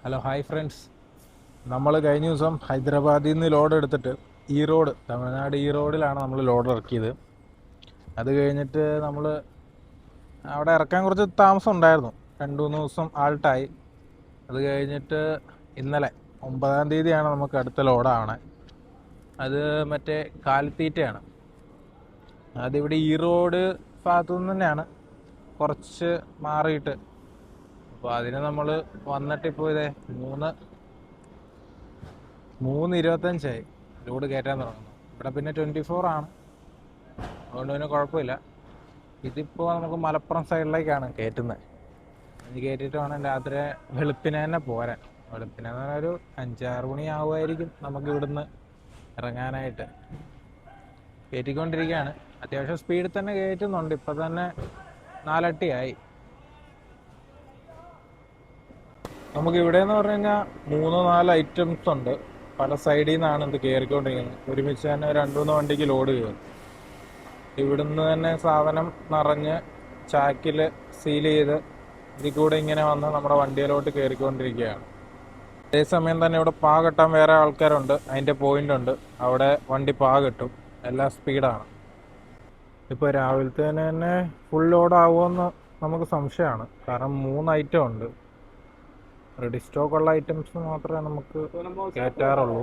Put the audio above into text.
Hello hi friends. നമ്മൾ കഴിഞ്ഞ ദിവസം ഹൈദരാബാദിൽ നിന്ന് ലോഡ് എടുത്തിട്ട് ഈറോഡ്, തമിഴ്നാട് ഈറോഡിലാണ് നമ്മൾ ലോഡ് ഇറക്കിയത്. അത് കഴിഞ്ഞിട്ട് നമ്മൾ അവിടെ ഇറക്കാൻ കുറച്ച് താമസം ഉണ്ടായിരുന്നു, 2-3 ദിവസം ആൾട്ടായി. അത് കഴിഞ്ഞിട്ട് ഇന്നലെ 9-ാം തീയതിയാണ് നമുക്ക് അടുത്ത ലോഡാണ്. അത് മറ്റേ കാലിത്തീറ്റയാണ്. അതിവിടെ ഈറോഡ് ഭാഗത്തു നിന്ന് തന്നെയാണ്, കുറച്ച് മാറിയിട്ട്. അപ്പോൾ അതിന് നമ്മൾ വന്നിട്ടിപ്പോൾ ഇതേ 3:25 ലോഡ് കയറ്റാൻ തുടങ്ങുന്നു. ഇവിടെ പിന്നെ 24 ആണ്, അതുകൊണ്ട് പിന്നെ കുഴപ്പമില്ല. ഇതിപ്പോൾ നമുക്ക് മലപ്പുറം സൈഡിലേക്കാണ് കയറ്റുന്നത്. അത് കയറ്റിയിട്ട് വേണം രാത്രി വെളുപ്പിനെ തന്നെ പോരാൻ. വെളുപ്പിനെ എന്ന് പറഞ്ഞാൽ ഒരു 5-6 മണി ആവുമായിരിക്കും നമുക്ക് ഇവിടുന്ന് ഇറങ്ങാനായിട്ട്. കയറ്റിക്കൊണ്ടിരിക്കുകയാണ്. അത്യാവശ്യം സ്പീഡിൽ തന്നെ കയറ്റുന്നുണ്ട്. ഇപ്പം തന്നെ 4 അട്ടിയായി. നമുക്ക് ഇവിടെ എന്ന് പറഞ്ഞു കഴിഞ്ഞാൽ 3-4 ഐറ്റംസ് ഉണ്ട്. പല സൈഡിൽ നിന്നാണ് ഇത് കയറിക്കൊണ്ടിരിക്കുന്നത്. ഒരുമിച്ച് തന്നെ 2-3 വണ്ടിക്ക് ലോഡ് കയറും. ഇവിടുന്ന് തന്നെ സാധനം നിറഞ്ഞ് ചാക്കിൽ സീൽ ചെയ്ത് ഇതിൽ കൂടെ ഇങ്ങനെ വന്ന് നമ്മുടെ വണ്ടിയിലോട്ട് കയറിക്കൊണ്ടിരിക്കുകയാണ്. അതേസമയം തന്നെ ഇവിടെ പാ കെട്ടാൻ വേറെ ആൾക്കാരുണ്ട്, അതിൻ്റെ പോയിന്റ് ഉണ്ട്. അവിടെ വണ്ടി പാ കെട്ടും. എല്ലാം സ്പീഡാണ്. ഇപ്പോൾ രാവിലത്തെ തന്നെ ഫുൾ ലോഡ് ആവുമെന്ന് നമുക്ക് സംശയമാണ്. കാരണം 3 ഐറ്റം ഉണ്ട്. റെഡി സ്റ്റോക്ക് ഉള്ള ഐറ്റംസ് മാത്രമേ നമുക്ക് കയറ്റാറുള്ളൂ.